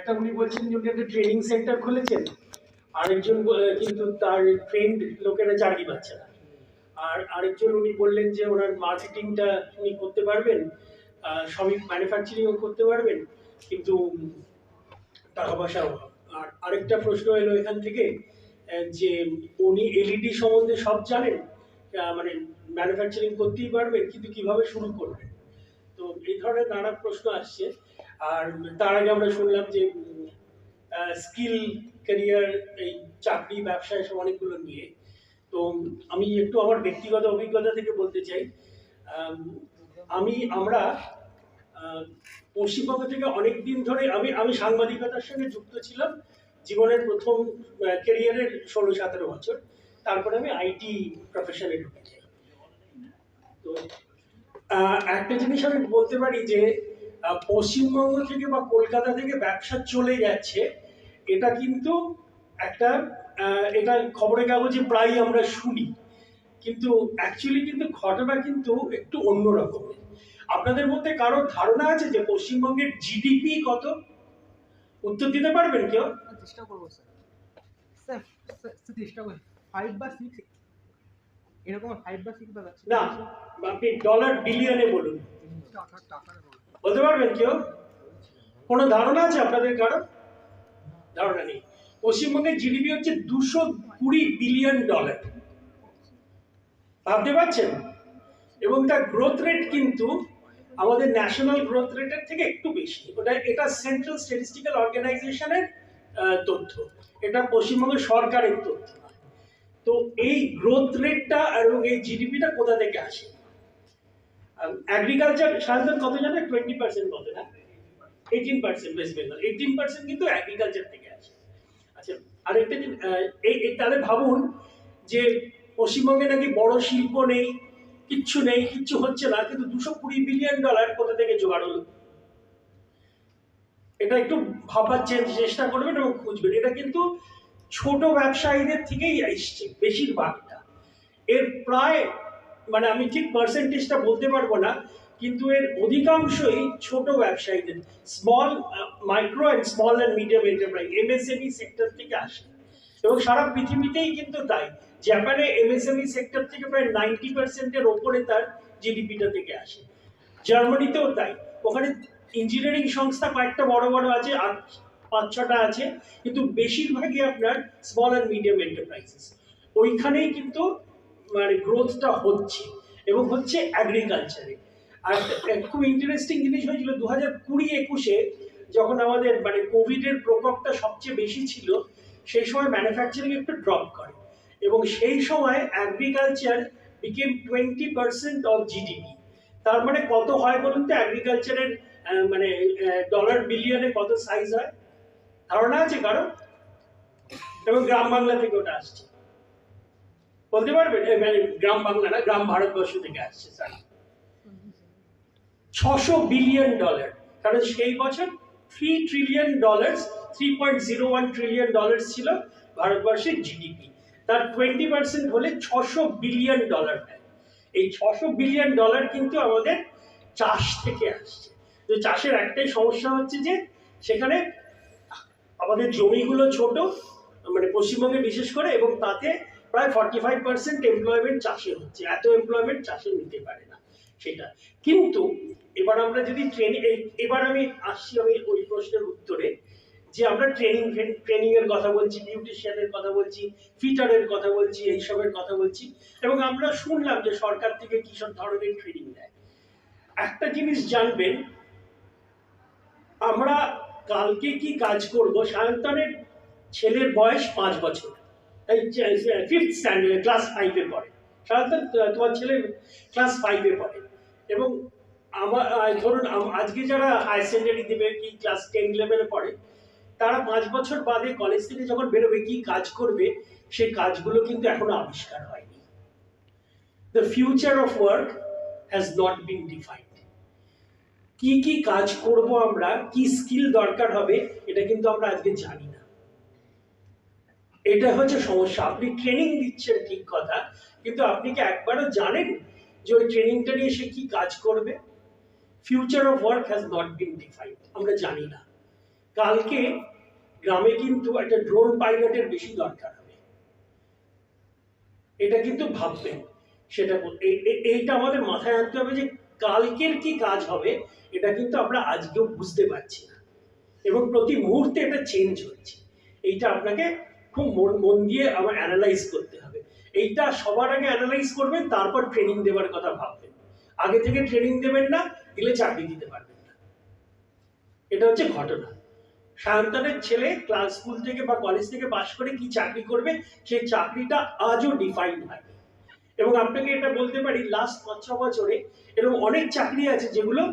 একটা উনি বলছেন যে উনি একটা ট্রেনিং সেন্টার খুলেছেন, আরেকজন কিন্তু তার ট্রেন্ড লোকেরা চাকরি পাচ্ছে না। আর আরেকজন উনি বললেন যে ওনার মার্কেটিংটা উনি করতে পারবেন, সবই ম্যানুফ্যাকচারিংও করতে পারবেন, কিন্তু টাকা পয়সার অভাব। আর আরেকটা প্রশ্ন এলো এখান থেকে যে উনি এলইডি সম্বন্ধে সব জানেন, মানে ম্যানুফ্যাকচারিং করতেই পারবেন, কিন্তু কিভাবে শুরু করবেন। তো এই ধরনের নানা প্রশ্ন আসছে। আর তার আগে আমরা শুনলাম যে স্কিল ক্যারিয়ার, এই চাকরি ব্যবসায় সব অনেকগুলো নিয়ে। তো আমি একটু আমার ব্যক্তিগত অভিজ্ঞতা থেকে বলতে চাই। আমরা পশ্চিমবঙ্গ থেকে অনেক দিন ধরে আমি সাংবাদিকতার সঙ্গে যুক্ত ছিলাম জীবনের প্রথম ক্যারিয়ারের 16-17 বছর। তারপরে আমি আইটি প্রফেশনে ঢুকেছি। তো একটা জিনিস আমি বলতে পারি যে পশ্চিমবঙ্গ থেকে বা কলকাতা থেকে ব্যবসা চলে যাচ্ছে, এটা কিন্তু একটা এটা খবরের কাগজে প্রায় আমরা শুনি, কিন্তু অ্যাকচুয়ালি কিন্তু ঘটনা কিন্তু একটু অন্য রকমের। আপনাদের মধ্যে কারোর ধারণা আছে যে পশ্চিমবঙ্গের জিডিপি কত? উত্তর দিতে পারবেন কেউ? চেষ্টা করবো স্যার। চেষ্টা করি 5 বা 6 এরকম 5 বা 6 বাজাচ্ছে না, আপনি ডলার বিলিয়নে বলুন। বলতে পারবেন কেউ? কোনো ধারণা আছে আপনাদের কারো? ধারণা নেই। পশ্চিমবঙ্গের জিডিপি হচ্ছে $220 বিলিয়ন। ভাবতে পারছেন? এবং তার গ্রোথ রেট কিন্তু আমাদের ন্যাশনাল গ্রোথ রেটের থেকে একটু বেশি। এটা সেন্ট্রাল স্ট্যাটিস্টিক্যাল অর্গানাইজেশনের তথ্য, এটা পশ্চিমবঙ্গ সরকারের তথ্য। তো এই গ্রোথ রেটটা এবং এই জিডিপিটা কোথা থেকে আসে? এগ্রিকালচার সাধারণত কত জানে? 20% কত না? 18% ওয়েস্ট বেঙ্গল, 18% কিন্তু এগ্রিকালচার থেকে আসে। আচ্ছা, আরেকটা তাহলে ভাবুন যে পশ্চিমবঙ্গে নাকি বড় শিল্প নেই, কিচ্ছু হচ্ছে না, কিন্তু $220 বিলিয়ন কোথা থেকে জোগাড় হলো? এটা একটু ভাবার চেষ্টা করবেন এবং খুঁজবেন। এটা কিন্তু ছোট ব্যবসায়ীদের থেকেই আসছে বেশিরভাগটা। এর প্রায়, মানে আমি ঠিক পার্সেন্টেজটা বলতে পারবো না, কিন্তু এর অধিকাংশই ছোট ব্যবসায়ীদের, micro and small and medium enterprise, MSME sector থেকে আসে। এবং সারা পৃথিবীতেই কিন্তু তাই। জাপানে এমএসএমই সেক্টর থেকে প্রায় 90%-এর ওপরে তার জিডিপিটা থেকে আসে। জার্মানিতেও তাই। ওখানে ইঞ্জিনিয়ারিং সংস্থা কয়েকটা বড় বড় আছে, 5-6টা আছে, কিন্তু বেশিরভাগই আপনার স্মল অ্যান্ড মিডিয়াম এন্টারপ্রাইজেস। ওইখানেই কিন্তু মানে গ্রোথটা হচ্ছে, এবং হচ্ছে এগ্রিকালচারে। আর খুব ইন্টারেস্টিং জিনিস হয়েছিল 2020-21-এ, যখন আমাদের মানে কোভিডের প্রকোপটা সবচেয়ে বেশি ছিল, সেই সময় ম্যানুফ্যাকচারিং একটু ড্রপ করে, এবং সেই সময় এগ্রিকালচার বিকেম 20% অফ জিডিপি। তার মানে কত হয় বলুন তো এগ্রিকালচারের, মানে ডলার বিলিয়নে কত সাইজ হয়? ধারণা আছে কারো? এবং গ্রাম বাংলা থেকে ওটা আসছে, বলতে পারবেন? মানে গ্রাম বাংলা না, গ্রাম ভারতবর্ষ থেকে আসছে স্যার। $600 বিলিয়ন, কারণ সেই বছর $3 ট্রিলিয়ন, $3.01 ট্রিলিয়ন ছিল ভারতবর্ষের জিডিপি। তার 20% হলে $600 বিলিয়ন দেয়। এই $600 বিলিয়ন কিন্তু আমাদের চাষ থেকে আসছে। তো চাষের একটাই সমস্যা হচ্ছে যে সেখানে আমাদের জমিগুলো ছোট, মানে পশ্চিমবঙ্গে বিশেষ করে, এবং তাতে প্রায় 45% এমপ্লয়মেন্ট চাষে হচ্ছে, এত এমপ্লয়মেন্ট চাষে নিতে পারে না সেটা। কিন্তু এবার আমরা যদি এবার আমি আসছি আমি ওই প্রশ্নের উত্তরে, যে আমরা ট্রেনিং এর কথা বলছি, বিউটিশিয়ানের কথা বলছি, ফিটারের কথা বলছি, এইসবের কথা বলছি, এবং আমরা শুনলাম যে সরকার থেকে কি সব ধরনের ট্রেনিং দেয়। একটা জিনিস জানবেন, আমরা কালকে কি কাজ করব, সায়ন্তনের ছেলের বয়স 5 বছর, ফিফথ স্ট্যান্ডার্ড, ক্লাস 5-এ পড়ে। সায়ন্তন, তোমার ছেলে ক্লাস 5-এ পড়ে, এবং আমার ধরুন আজকে যারা হায়ার সেকেন্ডারি দেবে, কি ক্লাস 10 লেভেলে পড়ে, তারা 5 বছর বাদে কলেজ থেকে যখন বেরোবে, কি কাজ করবে, সেই কাজগুলো কিন্তু এখনো আবিষ্কার হয়নি। The future of work has not been defined. কি কি কাজ করব আমরা, কি স্কিল দরকার হবে, এটা কিন্তু আমরা আজকে জানি না। এটা হচ্ছে সমস্যা। আপনি ট্রেনিং দিচ্ছেন ঠিক কথা, কিন্তু আপনি কি একবারও জানেন যে ওই ট্রেনিংটা নিয়ে সে কি কাজ করবে? Future of work has not been defined, আমরা জানি না। কালকে গ্রামে কিন্তু একটা ড্রোন পাইলটের বেশি দরকার হবে, এটা কিন্তু ভাববেন। সেটা এইটা আমাদের মাথায় আনতে হবে যে কালকের কি কাজ হবে, এটা কিন্তু আমরা আজকেও বুঝতে পারছি না, এবং প্রতি মুহূর্তে এটা চেঞ্জ হচ্ছে। এইটা আপনাকে খুব মন দিয়ে আমার অ্যানালাইজ করতে হবে। এইটা সবার আগে অ্যানালাইজ করবেন, তারপর ট্রেনিং দেওয়ার কথা ভাববেন। আগে থেকে ট্রেনিং দেবেন না, দিলে চাকরি দিতে পারবেন না। এটা হচ্ছে ঘটনা। সায়ন্তনের ছেলে ক্লাস স্কুল থেকে বা কলেজ থেকে পাশ করে কি চাকরি করবে, সেই চাকরিটা আজও ডিফাইন হয়। এবং আপনাকে এটা বলতে পারি, লাস্ট 5-6 বছরে এরকম অনেক চাকরি আছে যেগুলো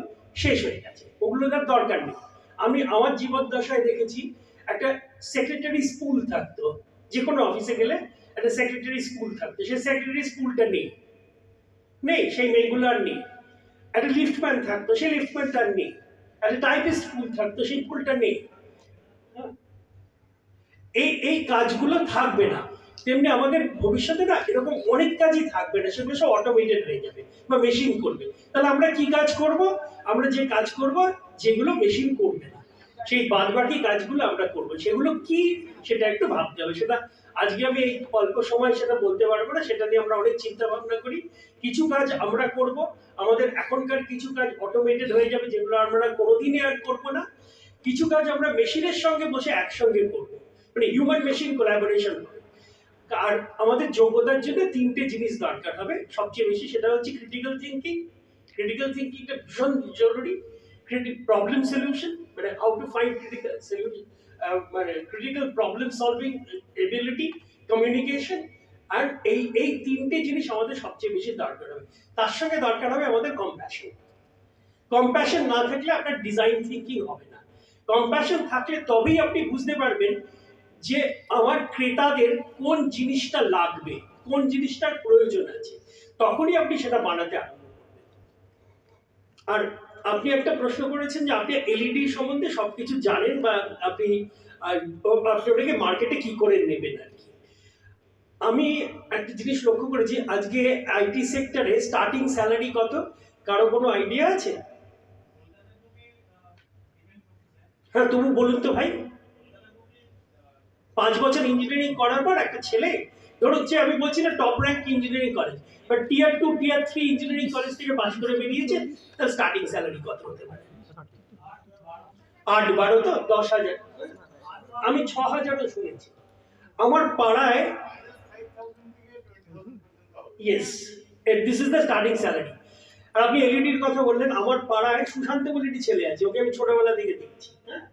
শেষ হয়ে গেছে, ওগুলো তার দরকার নেই। আমি আমার জীবদ্দশায় দেখেছি একটা সেক্রেটারি স্কুল থাকতো, যে কোনো অফিসে গেলে একটা সেক্রেটারি স্কুল থাকতো, সেই সেক্রেটারি স্কুলটা নেই, সেই মেয়েগুলো আর নেই। একটা লিফটম্যান থাকতো, সেই লিফটম্যানটা আর নেই। একটা টাইপিস্ট স্কুল থাকতো, সেই স্কুলটা নেই। এই কাজগুলো থাকবে না। তেমনি আমাদের ভবিষ্যতে না এরকম অনেক কাজই থাকবে না, সেগুলো সব অটোমেটেড হয়ে যাবে বা মেশিন করবে। তাহলে আমরা কি কাজ করব? আমরা যে কাজ করব যেগুলো মেশিন করবে না, সেই বাদবাকি কাজগুলো আমরা করব। সেগুলো কি সেটা একটু ভাবতে হবে। সেটা আজকে আমি এই অল্প সময় সেটা বলতে পারবো না, সেটা নিয়ে আমরা অনেক চিন্তা ভাবনা করি। কিছু কাজ আমরা করব, আমাদের এখনকার কিছু কাজ অটোমেটেড হয়ে যাবে, যেগুলো আমরা কোনোদিনই আর করবো না। কিছু কাজ আমরা মেশিনের সঙ্গে বসে একসঙ্গে করবো, মানে হিউম্যান মেশিন কোলাবোরেশন হবে। আর আমাদের যোগ্যতার জন্য 3টে জিনিস দরকার হবে সবচেয়ে বেশি। সেটা হচ্ছে ক্রিটিক্যাল থিঙ্কিং। ক্রিটিক্যাল থিঙ্কিংটা ভীষণ জরুরি। প্রবলেম সলিউশন, মানে how to find critical solution, মানে critical problem solving ability, communication. আর এই 3টে জিনিস আমাদের সবচেয়ে বেশি দরকার হবে। তার সঙ্গে দরকার হবে আমাদের কম্প্যাশন। কম্প্যাশন না থাকলে আপনার ডিজাইন থিঙ্কিং হবে না। কম্প্যাশন থাকলে তবেই আপনি বুঝতে পারবেন যে আমার ক্রেতাদের কোন জিনিসটা লাগবে, কোন জিনিসটার প্রয়োজন আছে, তখনই আপনি সেটা বানাতে আরম্ভ করবেন। আর আপনি একটা প্রশ্ন করেছেন যে আপনি এলইডি সম্বন্ধে সবকিছু জানেন, বা আপনি ওটাকে মার্কেটে কি করে নেবেন আর কি। আমি একটা জিনিস লক্ষ্য করেছি, আজকে আইটি সেক্টরে স্টার্টিং স্যালারি কত, কারো কোনো আইডিয়া আছে? হ্যাঁ, তুমি বলুন তো ভাই। 5 বছর ইঞ্জিনিয়ারিং করার পর একটা ছেলে, ধরুন যে আমি বলছি না top rank engineering college, but tier 2 tier 3 engineering college থেকে পাস করে বেরিয়েছে, তার স্টার্টিং স্যালারি কত হতে পারে? 8-12 তো 10,000। আমি 6,000ও শুনেছি আমার পাড়ায়। Yes, this is the starting salary. আর আপনি এলইডির কথা বললেন, আমার পাড়ায় সুশান্ত বলে একটি ছেলে আছে, ওকে আমি ছোটবেলা থেকে দেখছি। হ্যাঁ,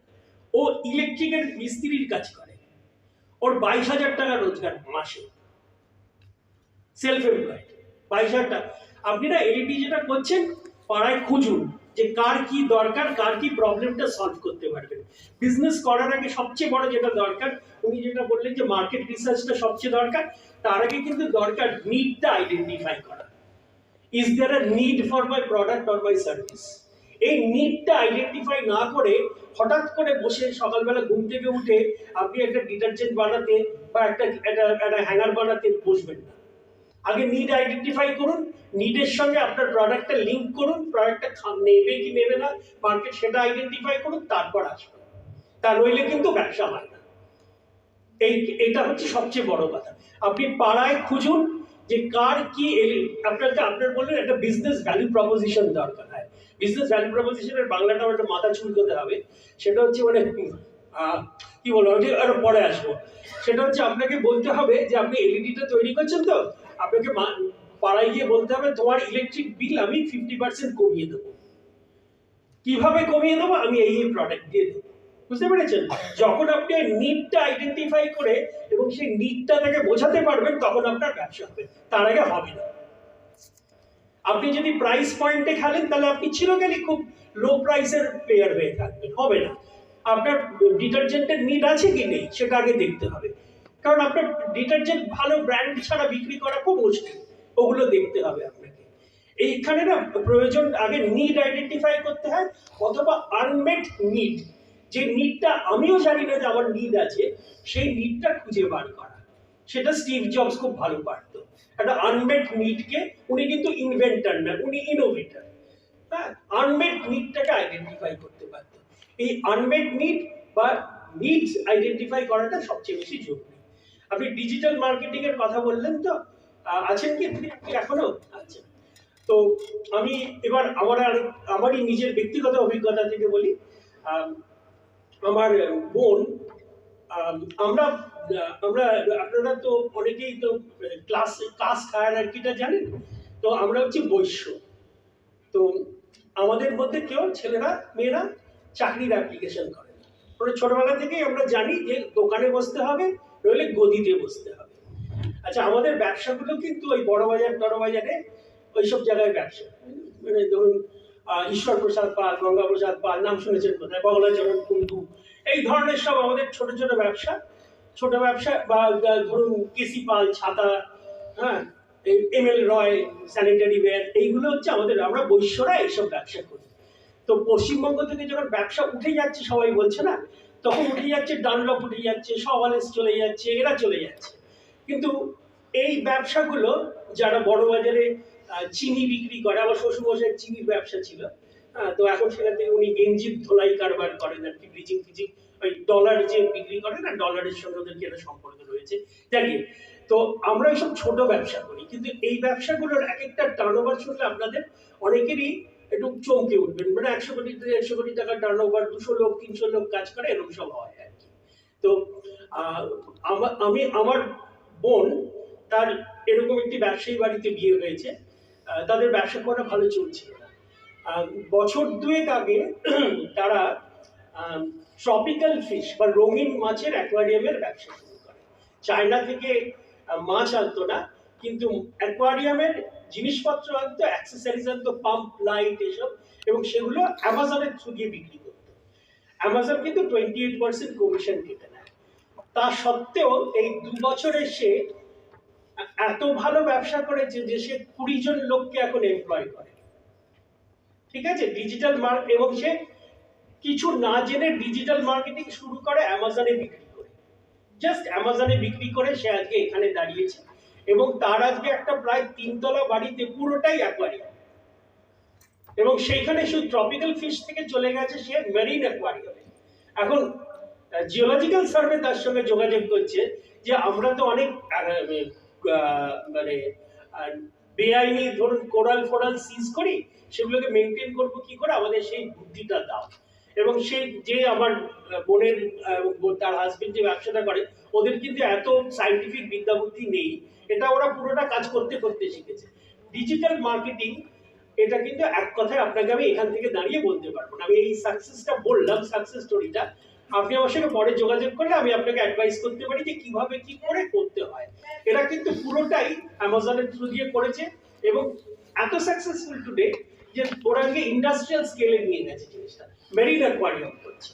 ও ইলেকট্রিকের মিস্ত্রির কাজ করে, ওর 22,000 টাকা রোজগার মাসে, সেলফ এমপ্লয়েড। 22,000 টাকা। আপনি না এলইডি যেটা করছেন, পাড়ায় খুঁজুন যে কার কি দরকার, কার কি প্রবলেমটা সলভ করতে পারবেন। বিজনেস করার আগে সবচেয়ে বড় যেটা দরকার, উনি যেটা বললেন যে মার্কেট রিসার্চটা সবচেয়ে দরকার, তার আগে কিন্তু দরকার নিডটা আইডেন্টিফাই করা। Is there a need for my product or my service? এই নিডটা আইডেন্টিফাই না করে হঠাৎ করে বসে সকালবেলা ঘুম থেকে উঠে আপনি একটা ডিটারজেন্ট বানাতে বা একটা হ্যাঙ্গার বানাতে বসবেন না। আগে নিড আইডেন্টিফাই করুন, নিডের সঙ্গে আপনার প্রোডাক্টটা লিঙ্ক করুন, প্রোডাক্টটা নেবে কি নেবে না মার্কেট সেটা আইডেন্টিফাই করুন, তারপর আসবেন। তা নইলে কিন্তু ব্যবসা হয় না। এটা হচ্ছে সবচেয়ে বড় কথা। আপনি পাড়ায় খুঁজুন যে কার কি, আপনার বললেন একটা বিজনেস ভ্যালু প্রপোজিশন দরকার হয়। বিজনেস ভ্যালু প্রপোজিশনের বাংলাটা একটা মাথা চুলকোতে হবে। সেটা হচ্ছে মানে কি বলবো, আরো পরে আসবো। সেটা হচ্ছে আপনাকে বলতে হবে যে আপনি এলইডিটা তৈরি করছেন, তো আপনাকে পাড়ায় গিয়ে বলতে হবে তোমার ইলেকট্রিক বিল আমি 50% কমিয়ে দেবো। কিভাবে কমিয়ে দেবো? আমি এই প্রোডাক্ট দিয়ে দেবো। বুঝতে পেরেছেন? যখন আপনি নিডটা আইডেন্টিফাই করে এবং সেই নিডটা তাকে বোঝাতে পারবেন, তখন আপনার ব্যবসা হবে, তার আগে হবে না। আপনি যদি প্রাইস পয়েন্টে খেলেন, তাহলে আপনি চিরকালই খুব লো প্রাইসের প্লেয়ার হয়ে থাকবেন, হবে না। আপনার ডিটারজেন্টের নিড আছে কি নেই সেটা আগে দেখতে হবে, কারণ আপনার ডিটারজেন্ট ভালো ব্র্যান্ড ছাড়া বিক্রি করা খুব মুশকিল, ওগুলো দেখতে হবে আপনাকে। এইখানে না প্রয়োজন আগে নিড আইডেন্টিফাই করতে হয়, অথবা আনমেট নিড, যে নিডটা আমিও জানি না যে আমার নিড আছে, সেই নিডটা খুঁজে বার করা। সেটা স্টিভ জবস খুব ভালো পারতো। একটা আনমেট নিডকে, উনি কিন্তু ইনভেন্টর না, উনি ইনোভেটর। হ্যাঁ, আনমেট নিডটাকে আইডেন্টিফাই করতে পারতো। এই আনমেট নিড বা নিডস আইডেন্টিফাই করাটা সবচেয়ে বেশি জরুরি। আপনি ডিজিটাল মার্কেটিং এর কথা বললেন তো, আছেন কি আপনি এখনো? আচ্ছা, তো আমি এবার আমারই নিজের ব্যক্তিগত অভিজ্ঞতা থেকে বলি। আম, আমার বোন, আম, আমরা আমরা আপনারা তো অনেকেই তো কাস্ট হায়ারার্কিটা জানেন, তো আমরা হচ্ছে বৈশ্য। তো আমাদের মধ্যে কেউ ছেলেরা মেয়েরা চাকরির অ্যাপ্লিকেশন করে না। মানে ছোটবেলা থেকেই আমরা জানি যে দোকানে বসতে হবে, নইলে গদিতে বসতে হবে। আচ্ছা, আমাদের ব্যবসাগুলো কিন্তু ওই বড় বাজারে ওইসব জায়গায় ব্যবসা, মানে ধরুন ঈশ্বর প্রসাদ পাল, গঙ্গা প্রসাদ পাল, নাম শুনেছেন কোথায়, বগলাচরণ কুন্ডু, এই ধরনের সব আমাদের ছোট ছোট ব্যবসা। বা ধরুন কেসি পাল ছাতা, হ্যাঁ, এমএল রয় স্যানিটারি ওয়্যার, এইগুলো হচ্ছে আমাদের, আমরা বৈশ্যরা এইসব ব্যবসা করি। তো পশ্চিমবঙ্গ থেকে যখন ব্যবসা উঠে যাচ্ছে, সবাই বলছে না, তখন উঠে যাচ্ছে ডানলপ, উঠে যাচ্ছে সওয়ালেস, চলে যাচ্ছে, এরা চলে যাচ্ছে। কিন্তু এই ব্যবসাগুলো যারা বড় বাজারে চিনি বিক্রি করে, আমার শ্বশুরমশাইয়ের চিনির ব্যবসা ছিল, তো এখন সেখান থেকে উনি গেঞ্জির ধোলাই কারবার করেন আর কি, ব্লিচিং ফিচিং, ওই ডলার যে বিক্রি করে না, ডলারের সঙ্গে ওদের কি একটা সম্পর্ক রয়েছে জানি। তো আমরা এইসব ছোট ব্যবসা করি, কিন্তু এই ব্যবসাগুলোর এক একটা টার্নওভার শুনলে আপনাদের অনেকেরই একটু চমকে উঠবেন, মানে 100 কোটি থেকে 150 কোটি টাকার টার্নওভার, 200 লোক 300 লোক কাজ করে, এরকম সব হয় আর কি। তো আমার বোন, তার এরকম একটি ব্যবসায়ী বাড়িতে বিয়ে হয়েছে, তাদের ব্যবসা করা ভালো চলছিল না। বছর দুয়েক আগে তারা ট্রপিক্যাল ফিশ বা রঙিন মাছের অ্যাকোয়ারিয়ামের ব্যবসা শুরু করে। চায়না থেকে মাছ আনতো না, কিন্তু অ্যাকোয়ারিয়ামের জিনিসপত্র আনতো, অ্যাক্সেসরিজ আনতো, পাম্প, লাইট, এসব, এবং সেগুলো অ্যামাজনের থ্রু দিয়ে বিক্রি করতো। অ্যামাজন কিন্তু 28% কমিশন কেটে নেয়। তা সত্ত্বেও এই 2 বছরে সে এত ভালো ব্যবসা করেছে যে সে 20 জন লোককে এখন এমপ্লয় করে। ঠিক আছে, ডিজিটাল এবং সে কিছু না জেনে ডিজিটাল মার্কেটিং শুরু করে অ্যামাজনে বিক্রি করে, জাস্ট অ্যামাজনে বিক্রি করে সে আজকে এখানে দাঁড়িয়েছে, এবং তার আজকে একটা প্রায় 3 তলা বাড়িতে পুরোটাই অ্যাকোয়ারিয়াম, এবং সেইখানে শুধু ট্রপিক্যাল ফিশ থেকে চলে গেছে সে মেরিন অ্যাকোয়ারিয়ামে। এখন জিওলজিক্যাল সার্ভে তার সঙ্গে যোগাযোগ করছে যে আমরা তো অনেক মানে বেআইনি ধরুন কোরাল সিজ করি, সেগুলোকে মেনটেন করবো কি করে, আমাদের সেই বুদ্ধিটা দাও। এবং সেই যে আমার বোনের তার হাজবেন্ড যে ব্যবসাটা করে, ওদের কিন্তু এত সাইন্টিফিক বিদ্যা বুদ্ধি নেই, এটা ওরা পুরোটা কাজ করতে করতে শিখেছে। ডিজিটাল মার্কেটিং, এটা কিন্তু এক কথায় আপনাকে আমি এখান থেকে দাঁড়িয়ে বলতে পারবো না। আমি এই সাকসেসটা বললাম, সাকসেস স্টোরিটা, আপনি আমার সঙ্গে পরে যোগাযোগ করলে আমি আপনাকে অ্যাডভাইস করতে পারি যে কিভাবে কি করে করতে হয়। এরা কিন্তু পুরোটাই অ্যামাজনের থ্রু দিয়ে করেছে, এবং এত সাকসেসফুল টুডে যে ওরা ইন্ডাস্ট্রিয়াল স্কেলে নিয়ে গেছে জিনিসটা, মেরিন অ্যাকোয়ারিয়াম করছে,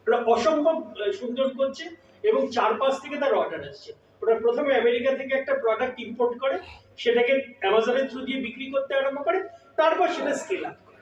ওরা অসম্ভব সুন্দর করছে, এবং 4-5 থেকে তার অর্ডার আসছে। ওরা প্রথমে আমেরিকা থেকে একটা প্রোডাক্ট ইম্পোর্ট করে, সেটাকে অ্যামাজনের থ্রু দিয়ে বিক্রি করতে আরম্ভ করে, তারপর সেটা স্কেল আপ করে।